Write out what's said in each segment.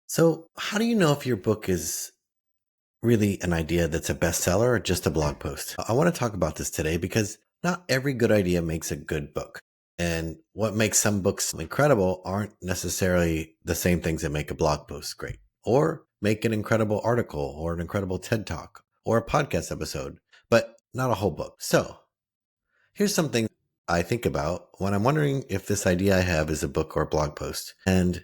So, how do you know if your book is really an idea that's a bestseller or just a blog post? I want to talk about this today because not every good idea makes a good book. And what makes some books incredible aren't necessarily the same things that make a blog post great, or make an incredible article, or an incredible TED Talk, or a podcast episode, but not a whole book. So, here's something I think about when I'm wondering if this idea I have is a book or a blog post. And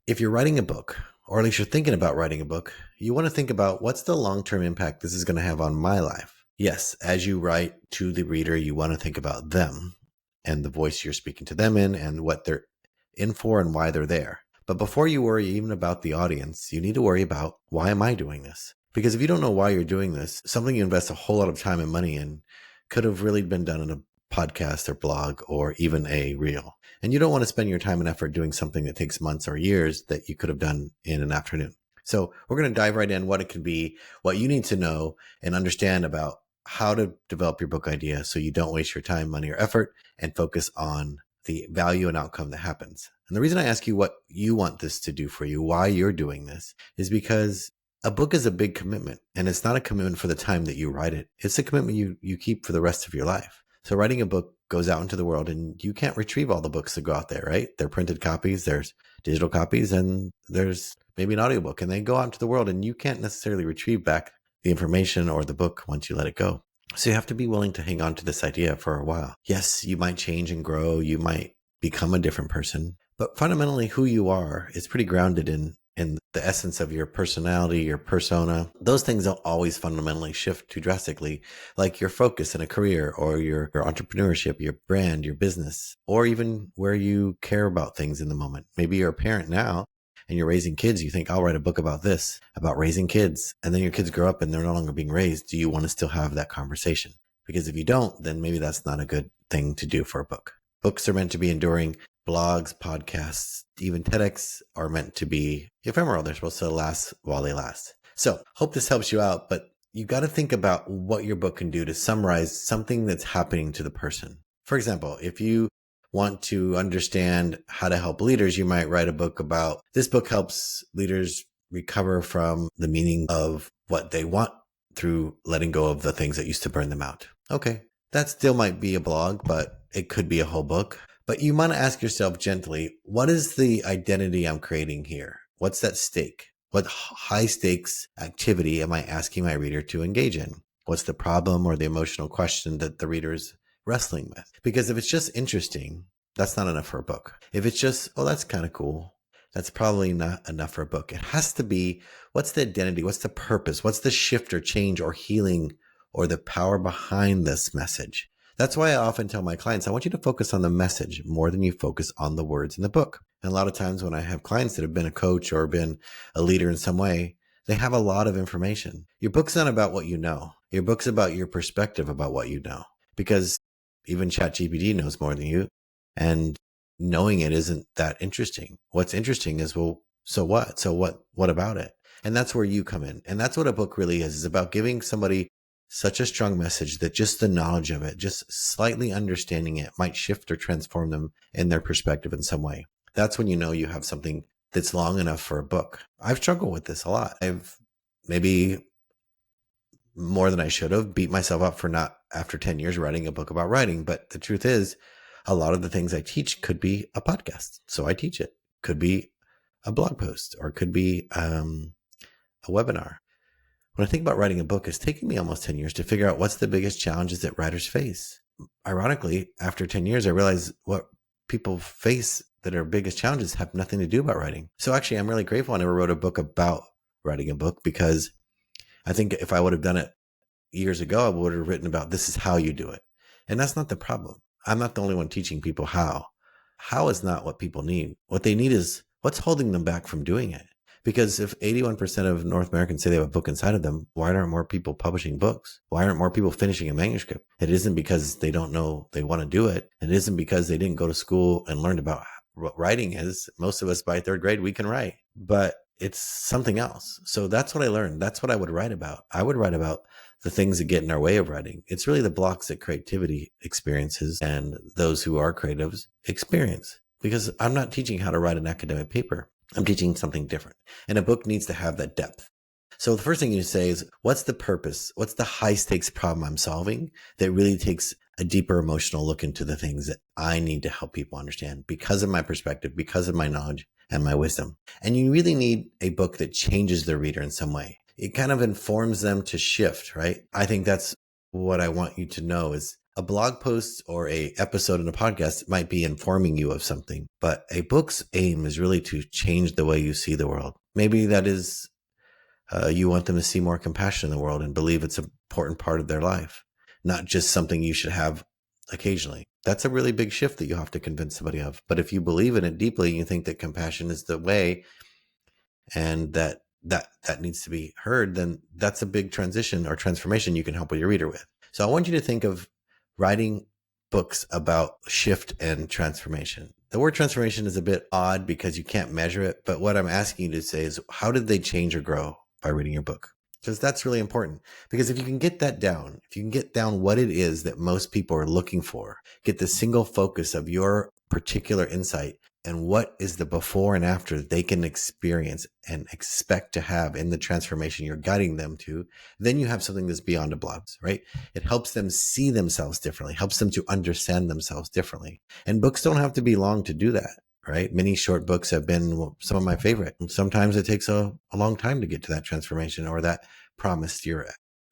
if you're writing a book, or at least you're thinking about writing a book, you want to think about what's the long-term impact this is going to have on my life. Yes, as you write to the reader, you want to think about them and the voice you're speaking to them in and what they're in for and why they're there. But before you worry even about the audience, you need to worry about, why am I doing this? Because if you don't know why you're doing this, something you invest a whole lot of time and money in could have really been done in a podcast or blog or even a reel. And you don't want to spend your time and effort doing something that takes months or years that you could have done in an afternoon. So we're going to dive right in what it could be, what you need to know and understand about how to develop your book idea so you don't waste your time, money, or effort and focus on the value and outcome that happens. And the reason I ask you what you want this to do for you, why you're doing this, is because a book is a big commitment, and it's not a commitment for the time that you write it. It's a commitment you keep for the rest of your life. So writing a book goes out into the world, and you can't retrieve all the books that go out there, right? They're printed copies, there's digital copies, and there's maybe an audiobook, and they go out into the world, and you can't necessarily retrieve back the information or the book once you let it go. So you have to be willing to hang on to this idea for a while. Yes, you might change and grow, you might become a different person, but fundamentally who you are is pretty grounded in the essence of your personality, your persona. Those things don't always fundamentally shift too drastically, like your focus in a career or your entrepreneurship, your brand, your business, or even where you care about things in the moment. Maybe you're a parent now and you're raising kids. You think, I'll write a book about this, about raising kids. And then your kids grow up and they're no longer being raised. Do you want to still have that conversation? Because if you don't, then maybe that's not a good thing to do for a book. Books are meant to be enduring. Blogs, podcasts, even TEDx are meant to be ephemeral. They're supposed to last while they last. So hope this helps you out, but you got to think about what your book can do to summarize something that's happening to the person. For example, if you want to understand how to help leaders, you might write a book about, this book helps leaders recover from the meaning of what they want through letting go of the things that used to burn them out. Okay, that still might be a blog, but it could be a whole book. But you want to ask yourself gently, what is the identity I'm creating here? What's that stake? What high stakes activity am I asking my reader to engage in? What's the problem or the emotional question that the reader is wrestling with? Because if it's just interesting, that's not enough for a book. If it's just, oh, that's kind of cool, that's probably not enough for a book. It has to be, what's the identity? What's the purpose? What's the shift or change or healing or the power behind this message? That's why I often tell my clients, I want you to focus on the message more than you focus on the words in the book. And a lot of times when I have clients that have been a coach or been a leader in some way, they have a lot of information. Your book's not about what you know. Your book's about your perspective about what you know. Because even ChatGPT knows more than you. And knowing it isn't that interesting. What's interesting is, well, so what? So what about it? And that's where you come in. And that's what a book really is about giving somebody such a strong message that just the knowledge of it, just slightly understanding it, might shift or transform them in their perspective in some way. That's when you know you have something that's long enough for a book. I've struggled with this a lot. I've maybe more than I should have beat myself up for not, after 10 years, writing a book about writing. But the truth is, a lot of the things I teach could be a podcast. So I teach it. Could be a blog post, or could be a webinar. When I think about writing a book, it's taken me almost 10 years to figure out what's the biggest challenges that writers face. Ironically, after 10 years, I realized what people face that are biggest challenges have nothing to do about writing. So actually, I'm really grateful I never wrote a book about writing a book, because I think if I would have done it years ago, I would have written about, this is how you do it. And that's not the problem. I'm not the only one teaching people how. How is not what people need. What they need is, what's holding them back from doing it. Because if 81% of North Americans say they have a book inside of them, why aren't more people publishing books? Why aren't more people finishing a manuscript? It isn't because they don't know they want to do it. It isn't because they didn't go to school and learn about what writing is. Most of us by third grade, we can write, but it's something else. So that's what I learned. That's what I would write about. I would write about the things that get in our way of writing. It's really the blocks that creativity experiences and those who are creatives experience. Because I'm not teaching how to write an academic paper. I'm teaching something different. And a book needs to have that depth. So the first thing you say is, what's the purpose? What's the high stakes problem I'm solving that really takes a deeper emotional look into the things that I need to help people understand because of my perspective, because of my knowledge and my wisdom. And you really need a book that changes the reader in some way. It kind of informs them to shift, right? I think that's what I want you to know is a blog post or a episode in a podcast might be informing you of something, but a book's aim is really to change the way you see the world. Maybe that is you want them to see more compassion in the world and believe it's an important part of their life, not just something you should have occasionally. That's a really big shift that you have to convince somebody of. But if you believe in it deeply, you think that compassion is the way and that needs to be heard, then that's a big transition or transformation you can help your reader with. So I want you to think of writing books about shift and transformation. The word transformation is a bit odd because you can't measure it, but what I'm asking you to say is, how did they change or grow by reading your book? Because that's really important. Because if you can get that down, if you can get down what it is that most people are looking for, get the single focus of your particular insight and what is the before and after they can experience and expect to have in the transformation you're guiding them to, then you have something that's beyond a blog, right? It helps them see themselves differently, helps them to understand themselves differently. And books don't have to be long to do that, right? Many short books have been some of my favorite. And sometimes it takes a long time to get to that transformation or that promise you're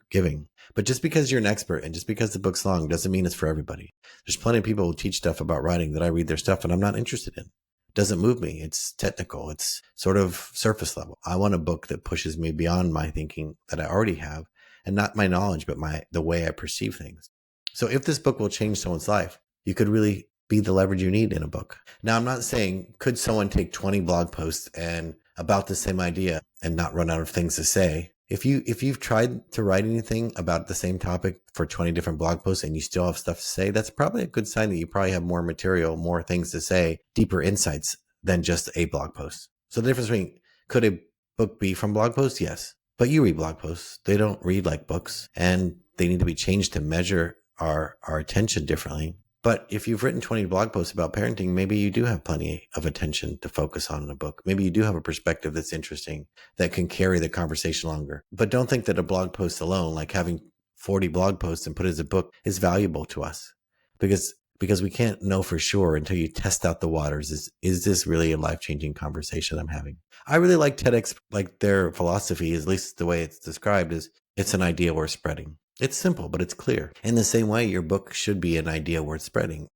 giving. But just because you're an expert and just because the book's long doesn't mean it's for everybody. There's plenty of people who teach stuff about writing that I read their stuff and I'm not interested in. It doesn't move me. It's technical. It's sort of surface level. I want a book that pushes me beyond my thinking that I already have, and not my knowledge, but the way I perceive things. So if this book will change someone's life, you could really be the leverage you need in a book. Now, I'm not saying, could someone take 20 blog posts and about the same idea and not run out of things to say? If you've tried to write anything about the same topic for 20 different blog posts and you still have stuff to say, that's probably a good sign that you probably have more material, more things to say, deeper insights than just a blog post. So the difference between, could a book be from blog posts? Yes. But you read blog posts. They don't read like books, and they need to be changed to measure our attention differently. But if you've written 20 blog posts about parenting, maybe you do have plenty of attention to focus on in a book. Maybe you do have a perspective that's interesting that can carry the conversation longer. But don't think that a blog post alone, like having 40 blog posts and put it as a book, is valuable to us. Because we can't know for sure until you test out the waters. Is this really a life-changing conversation I'm having? I really like TEDx, like their philosophy, at least the way it's described, is it's an idea worth spreading. It's simple, but it's clear. In the same way, your book should be an idea worth spreading.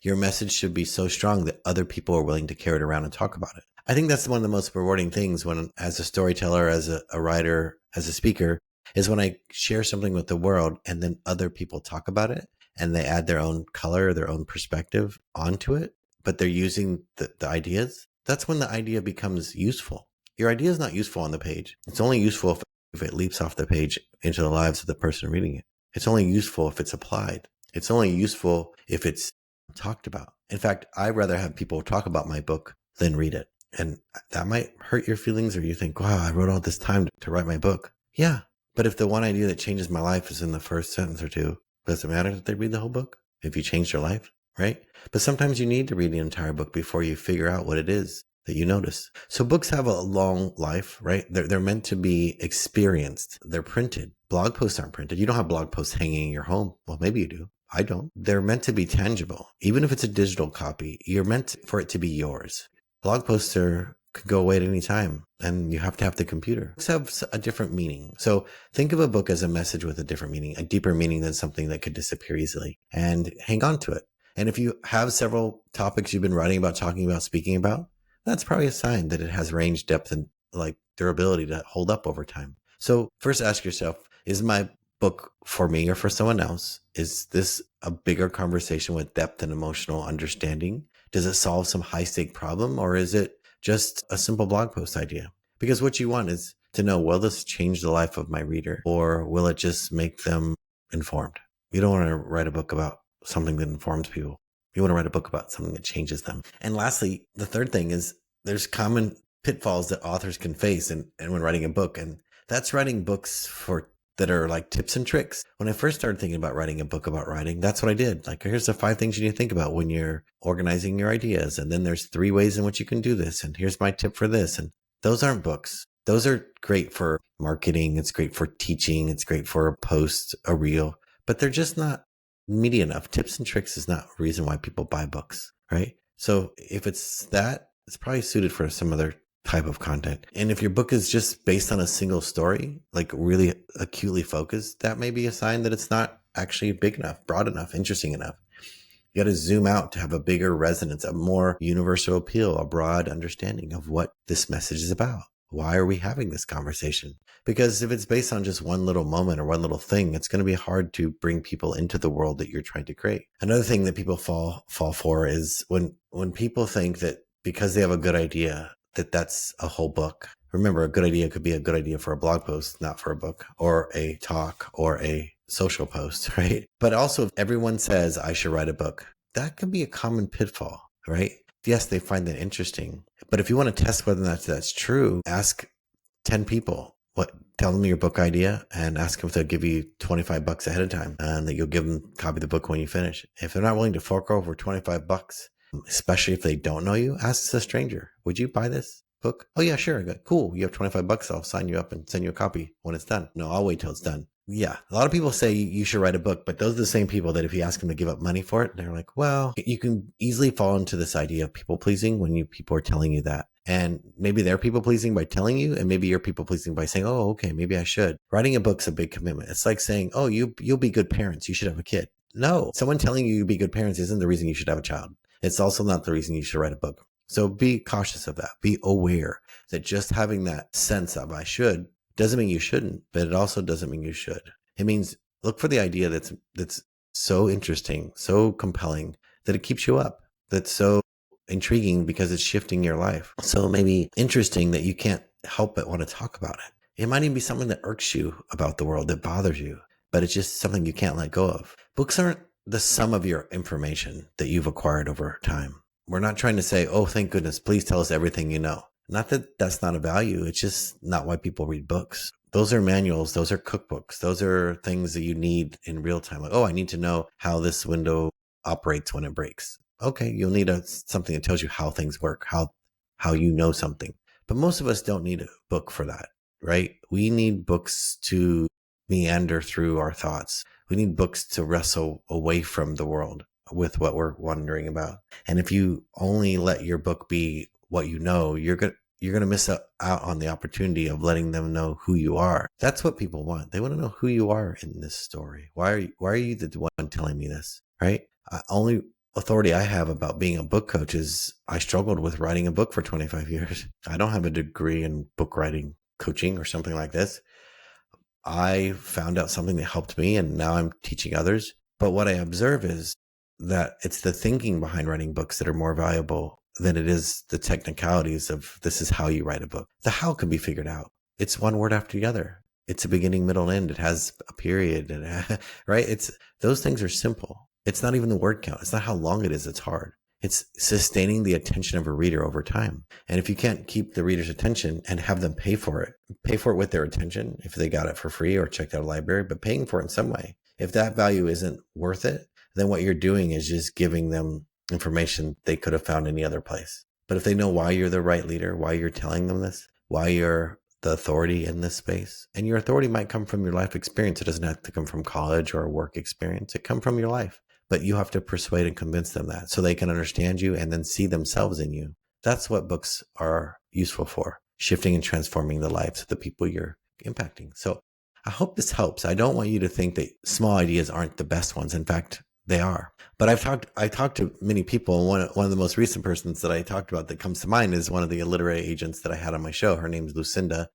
Your message should be so strong that other people are willing to carry it around and talk about it. I think that's one of the most rewarding things when, as a storyteller, as a writer, as a speaker, is when I share something with the world and then other people talk about it and they add their own color, their own perspective onto it, but they're using the ideas. That's when the idea becomes useful. Your idea is not useful on the page. It's only useful if it leaps off the page into the lives of the person reading it. It's only useful if it's applied. It's only useful if it's talked about. In fact, I'd rather have people talk about my book than read it. And that might hurt your feelings, or you think, wow, I wrote all this time to write my book. Yeah. But if the one idea that changes my life is in the first sentence or two, does it matter that they read the whole book? If you changed their life, right? But sometimes you need to read the entire book before you figure out what it is that you notice. So books have a long life, right? They're meant to be experienced. They're printed. Blog posts aren't printed. You don't have blog posts hanging in your home. Well, maybe you do. I don't. They're meant to be tangible. Even if it's a digital copy, you're meant for it to be yours. Blog posts could go away at any time, and you have to have the computer. Books have a different meaning. So think of a book as a message with a different meaning, a deeper meaning than something that could disappear easily, and hang on to it. And if you have several topics you've been writing about, talking about, speaking about, that's probably a sign that it has range, depth, and like durability to hold up over time. So first ask yourself, is my book for me or for someone else? Is this a bigger conversation with depth and emotional understanding? Does it solve some high stake problem, or is it just a simple blog post idea? Because what you want is to know, will this change the life of my reader, or will it just make them informed? You don't want to write a book about something that informs people. You want to write a book about something that changes them. And lastly, the third thing is there's common pitfalls that authors can face and when writing a book. And that's writing books for that are like tips and tricks. When I first started thinking about writing a book about writing, that's what I did. Like, here's the 5 things you need to think about when you're organizing your ideas. And then there's 3 ways in which you can do this. And here's my tip for this. And those aren't books. Those are great for marketing. It's great for teaching. It's great for a post, a reel, but they're just not meaty enough. Tips and tricks is not a reason why people buy books, right? So if it's that, it's probably suited for some other type of content. And if your book is just based on a single story, like really acutely focused, that may be a sign that it's not actually big enough, broad enough, interesting enough. You got to zoom out to have a bigger resonance, a more universal appeal, a broad understanding of what this message is about. Why are we having this conversation? Because if it's based on just one little moment or one little thing, it's going to be hard to bring people into the world that you're trying to create. Another thing that people fall for is when people think that because they have a good idea, that's a whole book. Remember, a good idea could be a good idea for a blog post, not for a book or a talk or a social post, right? But also, if everyone says I should write a book, that could be a common pitfall, right? Yes, they find that interesting. But if you want to test whether or not that's true, ask 10 people, tell them your book idea and ask them if they'll give you $25 ahead of time and that you'll give them a copy of the book when you finish. If they're not willing to fork over $25, especially if they don't know you, ask a stranger, would you buy this book? Oh yeah, sure. Cool. You have $25. I'll sign you up and send you a copy when it's done. No, I'll wait till it's done. Yeah. A lot of people say you should write a book, but those are the same people that if you ask them to give up money for it, they're like, well, you can easily fall into this idea of people pleasing when people are telling you that. And maybe they're people pleasing by telling you, and maybe you're people pleasing by saying, oh, okay, maybe I should. Writing a book's a big commitment. It's like saying, oh, you'll be good parents. You should have a kid. No, someone telling you be good parents isn't the reason you should have a child. It's also not the reason you should write a book. So be cautious of that. Be aware that just having that sense of I should doesn't mean you shouldn't, but it also doesn't mean you should. It means look for the idea that's so interesting, so compelling that it keeps you up. That's so intriguing because it's shifting your life. So maybe interesting that you can't help but want to talk about it. It might even be something that irks you about the world, that bothers you, but it's just something you can't let go of. Books aren't the sum of your information that you've acquired over time. We're not trying to say, oh, thank goodness, please tell us everything you know. Not that that's not a value. It's just not why people read books. Those are manuals. Those are cookbooks. Those are things that you need in real time. Like, oh, I need to know how this window operates when it breaks. Okay, you'll need something that tells you how things work, how you know something. But most of us don't need a book for that, right? We need books to meander through our thoughts. We need books to wrestle away from the world with what we're wondering about. And if you only let your book be what you know, you're going to miss out on the opportunity of letting them know who you are. That's what people want. They want to know who you are in this story. Why are you the one telling me this, right? Only authority I have about being a book coach is I struggled with writing a book for 25 years. I don't have a degree in book writing coaching or something like this. I found out something that helped me and now I'm teaching others. But what I observe is that it's the thinking behind writing books that are more valuable than it is the technicalities of this is how you write a book. The how can be figured out. It's one word after the other. It's a beginning, middle, and end. It has a period, and right? Those things are simple. It's not even the word count. It's not how long it is. It's hard. It's sustaining the attention of a reader over time. And if you can't keep the reader's attention and have them pay for it with their attention, if they got it for free or checked out a library, but paying for it in some way, if that value isn't worth it, then what you're doing is just giving them information they could have found any other place. But if they know why you're the right leader, why you're telling them this, why you're the authority in this space, and your authority might come from your life experience. It doesn't have to come from college or a work experience. It comes from your life. But you have to persuade and convince them that so they can understand you and then see themselves in you. That's what books are useful for, shifting and transforming the lives of the people you're impacting. So I hope this helps. I don't want you to think that small ideas aren't the best ones. In fact, they are. But I talked to many people. One of the most recent persons that I talked about that comes to mind is one of the literary agents that I had on my show. Her name's Lucinda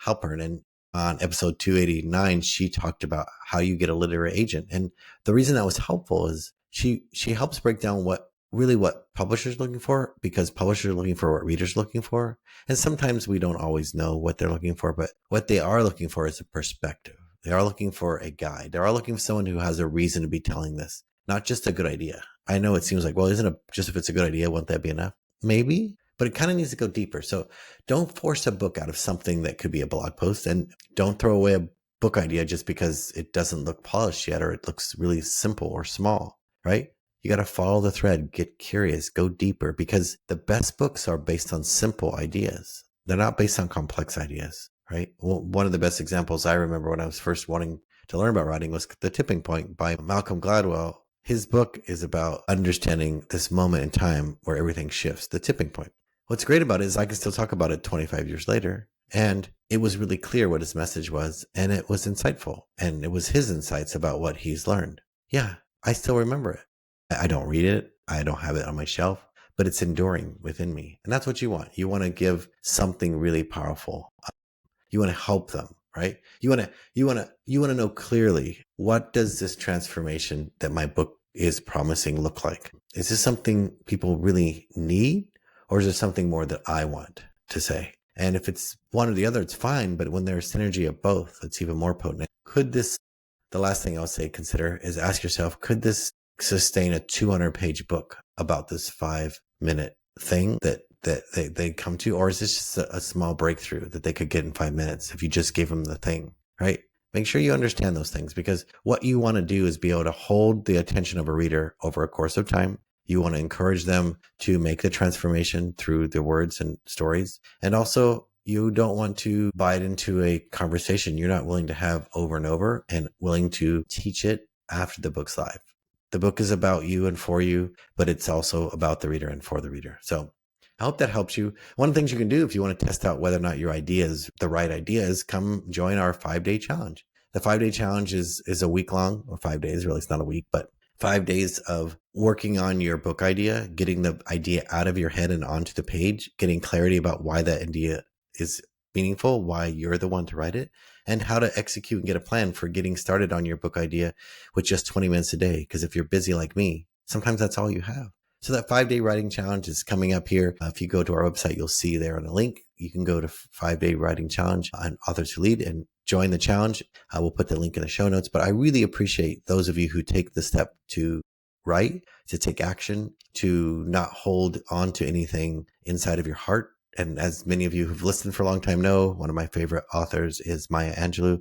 Halpern. And on episode 289, she talked about how you get a literary agent. And the reason that was helpful is she helps break down what publishers are looking for, because publishers are looking for what readers are looking for. And sometimes we don't always know what they're looking for, but what they are looking for is a perspective. They are looking for a guide. They are looking for someone who has a reason to be telling this, not just a good idea. I know it seems like, well, isn't it just if it's a good idea, won't that be enough? Maybe, but it kind of needs to go deeper. So don't force a book out of something that could be a blog post, and don't throw away book idea just because it doesn't look polished yet or it looks really simple or small, right? You got to follow the thread, get curious, go deeper, because the best books are based on simple ideas. They're not based on complex ideas, right? Well, one of the best examples I remember when I was first wanting to learn about writing was The Tipping Point by Malcolm Gladwell. His book is about understanding this moment in time where everything shifts, the tipping point. What's great about it is I can still talk about it 25 years later. And it was really clear what his message was, and it was insightful. And it was his insights about what he's learned. Yeah, I still remember it. I don't read it. I don't have it on my shelf, but it's enduring within me. And that's what you want. You want to give something really powerful. You want to help them, right? You want to know clearly, what does this transformation that my book is promising look like? Is this something people really need, or is it something more that I want to say? And if it's one or the other, it's fine. But when there's synergy of both, it's even more potent. The last thing I'll say, consider is ask yourself, could this sustain a 200-page book about this 5-minute thing that they come to? Or is this just a small breakthrough that they could get in 5 minutes if you just gave them the thing, right? Make sure you understand those things, because what you want to do is be able to hold the attention of a reader over a course of time. You want to encourage them to make the transformation through the words and stories. And also, you don't want to buy it into a conversation you're not willing to have over and over and willing to teach it after the book's live. The book is about you and for you, but it's also about the reader and for the reader. So I hope that helps you. One of the things you can do if you want to test out whether or not your idea is the right idea is come join our 5-day challenge. The 5-day challenge is a week long, or 5 days, really, it's not a week, but 5 days of working on your book idea, getting the idea out of your head and onto the page, getting clarity about why that idea is meaningful, why you're the one to write it, and how to execute and get a plan for getting started on your book idea with just 20 minutes a day. Because if you're busy like me, sometimes that's all you have. So that 5-day writing challenge is coming up here. If you go to our website, you'll see there on a link. You can go to 5-day writing challenge on Authors Who Lead and join the challenge. I will put the link in the show notes, but I really appreciate those of you who take the step to write, to take action, to not hold on to anything inside of your heart. And as many of you who've listened for a long time know, one of my favorite authors is Maya Angelou.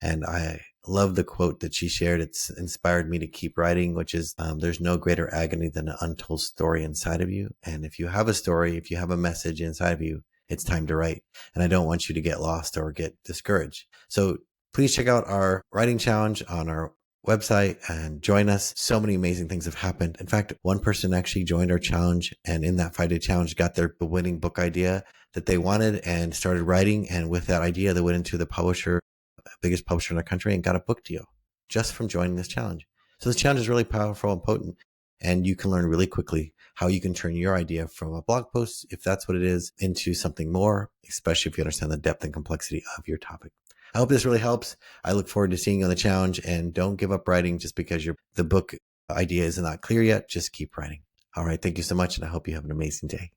And I love the quote that she shared. It's inspired me to keep writing, which is, there's no greater agony than an untold story inside of you. And if you have a story, if you have a message inside of you, it's time to write. And I don't want you to get lost or get discouraged. So please check out our writing challenge on our website and join us. So many amazing things have happened. In fact, one person actually joined our challenge, and in that 5-day challenge got their winning book idea that they wanted and started writing. And with that idea, they went into the biggest publisher in the country, and got a book deal just from joining this challenge. So this challenge is really powerful and potent, and you can learn really quickly how you can turn your idea from a blog post, if that's what it is, into something more, especially if you understand the depth and complexity of your topic. I hope this really helps. I look forward to seeing you on the challenge, and don't give up writing just because the book idea is not clear yet. Just keep writing. All right. Thank you so much, and I hope you have an amazing day.